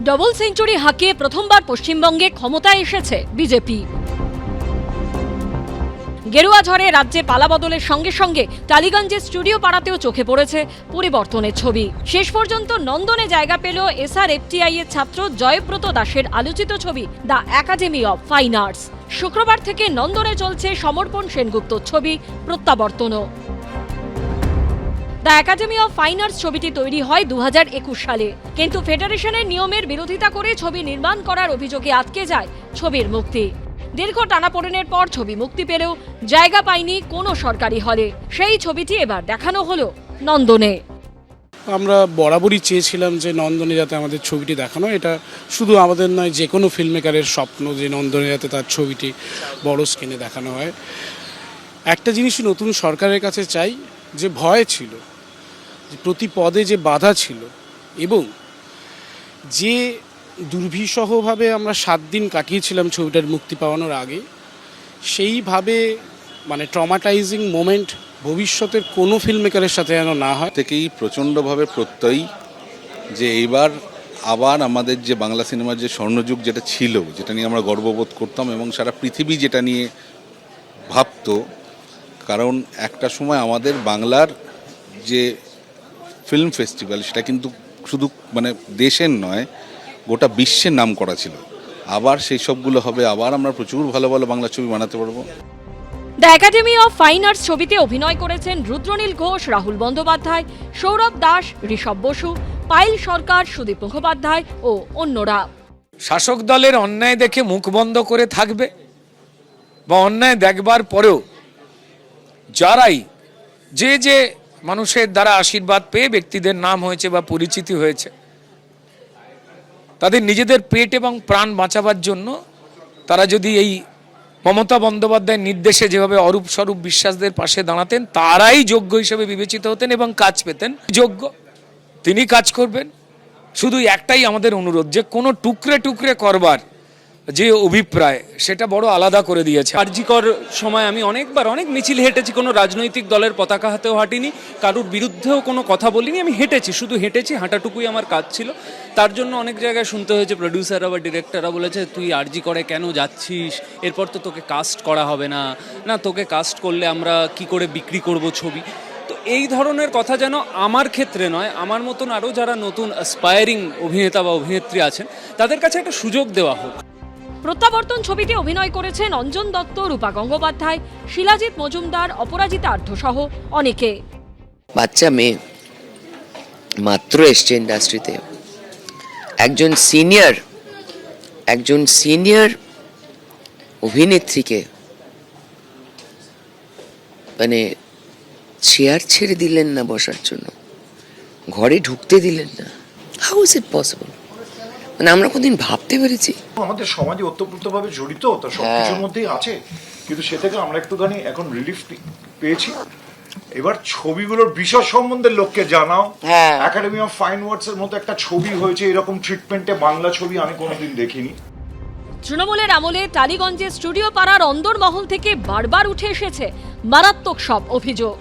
Double century হাঁকিয়ে প্রথমবার পশ্চিমবঙ্গে ক্ষমতায় এসেছে বিজেপি। গেরুয়া ঝড়ে রাজ্যে পালাবদলের সঙ্গে সঙ্গে টালিগঞ্জের স্টুডিও পাড়াতেও চোখে পড়েছে পরিবর্তনের ছবি। শেষ পর্যন্ত নন্দনে জায়গা পেল SRFTI এর ছাত্র জয়ব্রত দাসের আলোচিত ছবি the academy of fine arts. শুক্রবার থেকে নন্দনে চলছে সমর্পণ সেনগুপ্তর ছবি প্রত্যাবর্তনও। The academy of fine arts ছবিটি তৈরি হয় 2021 সালে, কিন্তু ফেডারেশনের নিয়মের বিরোধিতা করে ছবি নির্মাণ করার অভিযোগে আটকে যায় ছবির মুক্তি। দীর্ঘ টানাপোড়েনের পর ছবি মুক্তি পেলেও জায়গা পায়নি কোনো সরকারি হলে। সেই ছবিটি এবার দেখানো হলো নন্দনে। আমরা বরাবরই চেয়েছিলাম যে নন্দনে যাতে আমাদের ছবিটি দেখানো, এটা শুধু আমাদের নয়, যে কোনো ফিল্ম মেকারের স্বপ্ন যে নন্দনে যাতে তার ছবিটি বড় স্ক্রিনে দেখানো হয়। একটা জিনিসই নতুন সরকারের কাছে চাই, যে ভয় ছিল, যে প্রতি পদে যে বাধা ছিল, এবং যে দুর্বিষহভাবে আমরা 7 দিন কাটিয়েছিলাম ছবিটার মুক্তি পাওয়ানোর আগে, সেইভাবে মানে ট্রমাটাইজিং মোমেন্ট ভবিষ্যতের কোনো ফিল্ম মেকারের সাথে যেন না হয়। থেকেই প্রচণ্ডভাবে প্রত্যয়ী যে এইবার আবার আমাদের যে বাংলা সিনেমার যে স্বর্ণযুগ যেটা ছিল, যেটা নিয়ে আমরা গর্ববোধ করতাম এবং সারা পৃথিবী যেটা নিয়ে ভাবতো, কারণ একটা সময় আমাদের বাংলার যে ফিল্ম ফেস্টিভ্যাল সেটা কিন্তু শুধু মানে দেশের নয়, গোটা বিশ্বের নাম করা ছিল। আবার সেই সবগুলো হবে, আবার আমরা প্রচুর ভালো ভালো বাংলা ছবি বানাতে পারবো। The academy of fine arts ছবিতে অভিনয় করেছেন রুদ্রনীল ঘোষ, রাহুল বন্দ্যোপাধ্যায়, সৌরভ দাস, ঋষভ বসু, পায়েল সরকার, সুদীপ মুখোপাধ্যায় ও অন্যরা। শাসক দলের অন্যায় দেখে মুখ বন্ধ করে থাকবে বা অন্যায় দেখবার পরেও যারাই যে মানুষের দ্বারা আশীর্বাদ পেয়ে ব্যক্তিদের নাম হয়েছে বা পরিচিতি হয়েছে, তাদের নিজেদের পেট এবং প্রাণ বাঁচাবার জন্য তারা যদি এই মমতা বন্দ্যোপাধ্যায়ের নির্দেশে যেভাবে অরূপ স্বরূপ বিশ্বাসদের পাশে দাঁড়াতেন, তারাই যোগ্য হিসেবে বিবেচিত হতেন এবং কাজ পেতেন। যোগ্য তিনি কাজ করবেন। শুধু একটাই আমাদের অনুরোধ, যে কোনো টুকরে টুকরে করবার যে অভিপ্রায়, সেটা বড় আলাদা করে দিয়েছে। কার্যকর সময় আমি অনেক মিছিল হেঁটেছি, কোনো রাজনৈতিক দলের পতাকা হাতেও হাঁটিনি, কারোর বিরুদ্ধেও কোনো কথা বলিনি। আমি হেঁটেছি, শুধু হেঁটেছি, হাঁটাটুকুই আমার কাজ ছিল। তার জন্য অনেক জায়গায় শুনতে হয়েছে, প্রডিউসাররা বা ডিরেক্টররা বলেছে তুই আরজি করে কেন যাচ্ছিস, এরপর তো তোকে কাস্ট করা হবে না, না তোকে কাস্ট করলে আমরা কি করে বিক্রি করব ছবি। তো এই ধরনের কথা যেন আমার ক্ষেত্রে নয়, আমার মতন আরও যারা নতুন অ্যাসপায়ারিং অভিনেতা বা অভিনেত্রী আছেন তাদের কাছে একটা সুযোগ দেওয়া হোক। প্রত্যাবর্তন ছবিতে অভিনয় করেছেন অঞ্জন দত্ত, রূপা গঙ্গোপাধ্যায়, শিলাজিৎ মজুমদার, অপরাজিতা আর্ধ সহ অনেকে। বাচ্চা মেয়ে মাত্র এসছে ইন্ডাস্ট্রিতে, একজন সিনিয়র অভিনেত্রীকে মানে চেয়ার ছেড়ে দিলেন না বসার জন্য, ঘরে ঢুকতে দিলেন না। How is it possible? মানে আমরা কোনদিন ভাবতে পেরেছি? আমাদের সমাজে ওতপ্রোতভাবে জড়িত, তা সবকিছুর মধ্যেই আছে, কিন্তু সে থেকে আমরা একটুখানি এখন রিলিফ পেয়েছি। এবার ছবিগুলোর বিষয় সম্বন্ধে লোককে জানাও। একাডেমি অফ ফাইন আর্টস এর মতো একটা ছবি হয়েছে, এরকম ট্রিটমেন্টে বাংলা ছবি আমি কোনোদিন দেখিনি। তৃণমূলের আমলে টালিগঞ্জের স্টুডিও পাড়ার অন্দরমহল থেকে বারবার উঠে এসেছে মারাত্মক সব অভিযোগ।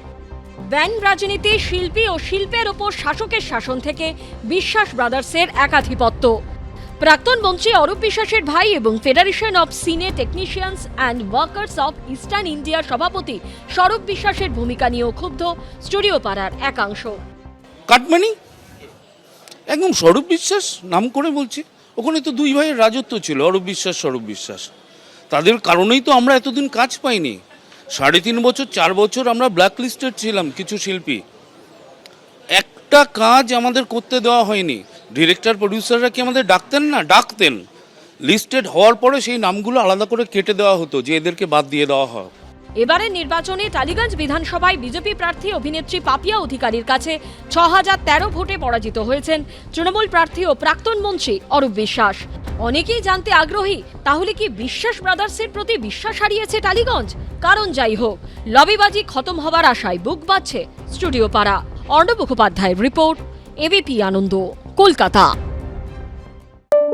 ব্যান রাজনীতি, শিল্পী ও শিল্পের ওপর শাসকের শাসন থেকে বিশ্বাস ব্রাদার্সের একাধিপত্য। প্রাক্তন মন্ত্রী অরূপ বিশ্বাসের ভাই এবং ফেডারেশন অফ সিনে technicians and workers of eastern ইন্ডিয়ার সভাপতি স্বরূপ বিশ্বাসের ভূমিকা নিয়েও ক্ষুব্ধ স্টুডিও পাড়ার একাংশ। কাটমানি একদম স্বরূপ বিশ্বাস নাম করে বলছি, ওখানে তো 2 ভাইয়ের রাজত্ব ছিল, অরূপ বিশ্বাস, স্বরূপ বিশ্বাস। তাদের কারণেই তো আমরা এতদিন কাজ পাইনি। 3.5 বছর 4 বছর আমরা ব্ল্যাক লিস্টেড ছিলাম। কিছু শিল্পী, একটা কাজ আমাদের করতে দেওয়া হয়নি। ডিরেক্টর প্রডিউসাররা কি আমাদের ডাকতেন না? ডাকতেন। লিস্টেড হওয়ার পরে সেই নামগুলো আলাদা করে কেটে দেওয়া হতো, যে এদেরকে বাদ দিয়ে দেওয়া হয়। এবারের নির্বাচনে টালিগঞ্জ বিধানসভায় বিজেপি প্রার্থী অভিনেত্রী পাপিয়া অধিকারীর কাছে 6013 ভোটে পরাজিত হয়েছেন তৃণমূল প্রার্থী ও প্রাক্তন মন্ত্রী অরূপ বিশ্বাস। অনেকেই জানতে আগ্রহী, তাহলে কি বিশ্বাস ব্রাদার্সের প্রতি বিশ্বাস হারিয়েছে টালিগঞ্জ? কারণ যাই হোক, লবিবাজি খতম হবার আশায় বুক বাজছে স্টুডিও পাড়া। অর্ণব মুখোপাধ্যায়ের রিপোর্ট, এবিপি আনন্দ, কলকাতা।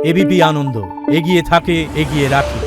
এবিপি আনন্দ, এগিয়ে থাকে, এগিয়ে রাখে।